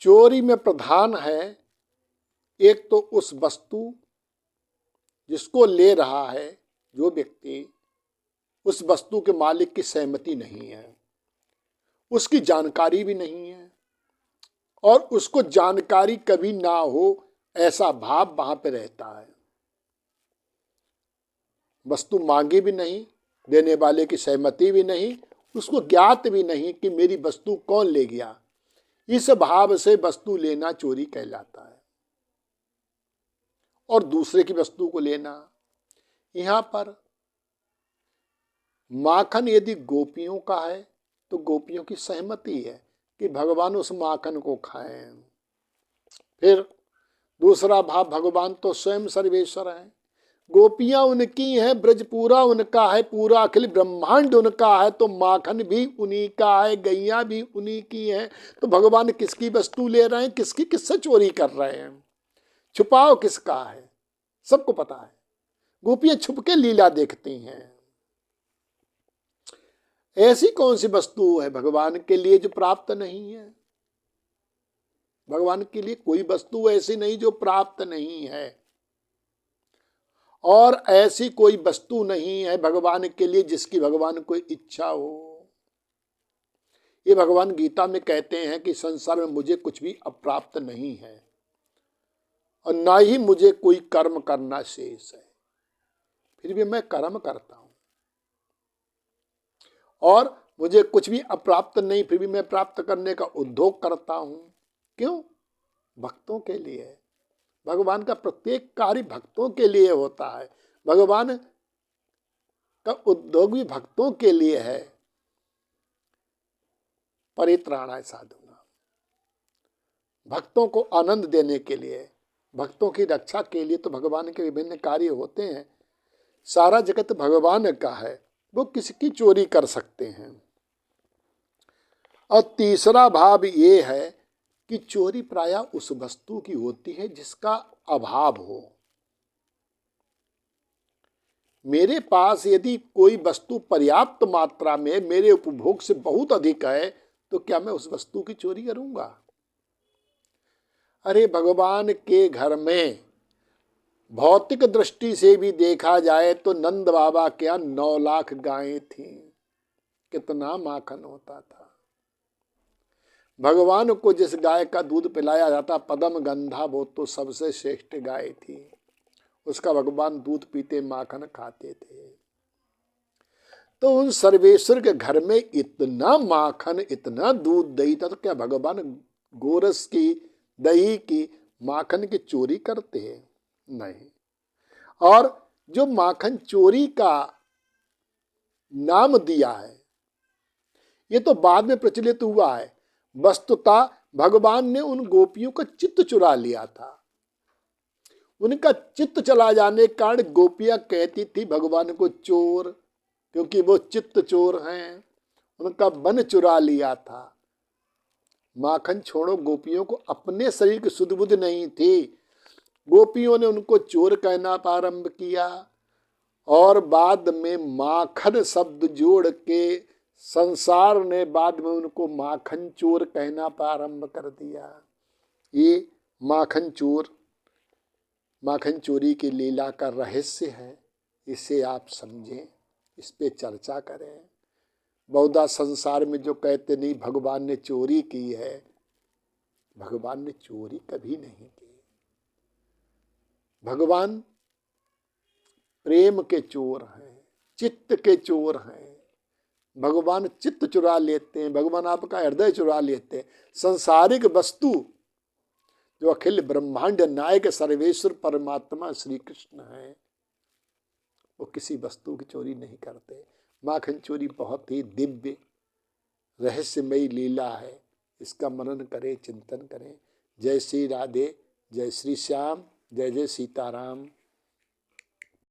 चोरी में प्रधान है एक तो उस वस्तु जिसको ले रहा है जो व्यक्ति, उस वस्तु के मालिक की सहमति नहीं है, उसकी जानकारी भी नहीं है, और उसको जानकारी कभी ना हो ऐसा भाव वहां पे रहता है। वस्तु मांगी भी नहीं, देने वाले की सहमति भी नहीं, उसको ज्ञात भी नहीं कि मेरी वस्तु कौन ले गया। इस भाव से वस्तु लेना चोरी कहलाता है। और दूसरे की वस्तु को लेना, यहां पर माखन यदि गोपियों का है तो गोपियों की सहमति है कि भगवान उस माखन को खाएं। फिर दूसरा भाव, भगवान तो स्वयं सर्वेश्वर हैं, गोपियां उनकी हैं, ब्रज पूरा उनका है, पूरा अखिल ब्रह्मांड उनका है, तो माखन भी उन्हीं का है, गैया भी उन्हीं की हैं। तो भगवान किसकी वस्तु ले रहे हैं, किसकी, किससे चोरी कर रहे हैं, छुपाव किसका है, सबको पता है। गोपियां छुप के लीला देखती हैं। ऐसी कौन सी वस्तु है भगवान के लिए जो प्राप्त नहीं है? भगवान के लिए कोई वस्तु ऐसी नहीं जो प्राप्त नहीं है, और ऐसी कोई वस्तु नहीं है भगवान के लिए जिसकी भगवान कोई इच्छा हो। ये भगवान गीता में कहते हैं कि संसार में मुझे कुछ भी अप्राप्त नहीं है, और ना ही मुझे कोई कर्म करना शेष है, फिर भी मैं कर्म करता हूं। और मुझे कुछ भी अप्राप्त नहीं, फिर भी मैं प्राप्त करने का उद्योग करता हूं। क्यों? भक्तों के लिए। भगवान का प्रत्येक कार्य भक्तों के लिए होता है, भगवान का उद्योग भी भक्तों के लिए है। परित्राणाय साधूनां, भक्तों को आनंद देने के लिए, भक्तों की रक्षा के लिए तो भगवान के विभिन्न कार्य होते हैं। सारा जगत भगवान का है, वो किसकी चोरी कर सकते हैं। और तीसरा भाव ये है कि चोरी प्रायः उस वस्तु की होती है जिसका अभाव हो। मेरे पास यदि कोई वस्तु पर्याप्त मात्रा में मेरे उपभोग से बहुत अधिक है, तो क्या मैं उस वस्तु की चोरी करूंगा? अरे भगवान के घर में भौतिक दृष्टि से भी देखा जाए तो नंद बाबा के यहाँ 9 लाख गायें थी, कितना माखन होता था। भगवान को जिस गाय का दूध पिलाया जाता पदम गंधा, वो तो सबसे श्रेष्ठ गाय थी, उसका भगवान दूध पीते, माखन खाते थे। तो उन सर्वेश्वर के घर में इतना माखन, इतना दूध दही था, तो क्या भगवान गोरस की, दही की, माखन की चोरी करते हैं? नहीं। और जो माखन चोरी का नाम दिया है, ये तो बाद में प्रचलित हुआ है। वस्तुतः भगवान ने उन गोपियों का चित्त चुरा लिया था। उनका चित्त चला जाने के कारण गोपियां कहती थी भगवान को चोर, क्योंकि वो चित्त चोर हैं, उनका मन चुरा लिया था। माखन छोड़ो, गोपियों को अपने शरीर की सुध बुध नहीं थी। गोपियों ने उनको चोर कहना प्रारंभ किया, और बाद में माखन शब्द जोड़ के संसार ने बाद में उनको माखन चोर कहना प्रारंभ कर दिया। ये माखन चोर, माखन चोरी की लीला का रहस्य है, इसे आप समझें, इस पे चर्चा करें। बहुधा संसार में जो कहते नहीं भगवान ने चोरी की है, भगवान ने चोरी कभी नहीं की। भगवान प्रेम के चोर हैं, चित्त के चोर हैं। भगवान चित्त चुरा लेते हैं, भगवान आपका हृदय चुरा लेते हैं। संसारिक वस्तु जो अखिल ब्रह्मांड नायक सर्वेश्वर परमात्मा श्री कृष्ण है, वो किसी वस्तु की चोरी नहीं करते। माखन चोरी बहुत ही दिव्य रहस्यमयी लीला है, इसका मनन करें, चिंतन करें। जय श्री राधे, जय श्री श्याम, जय जय सीताराम।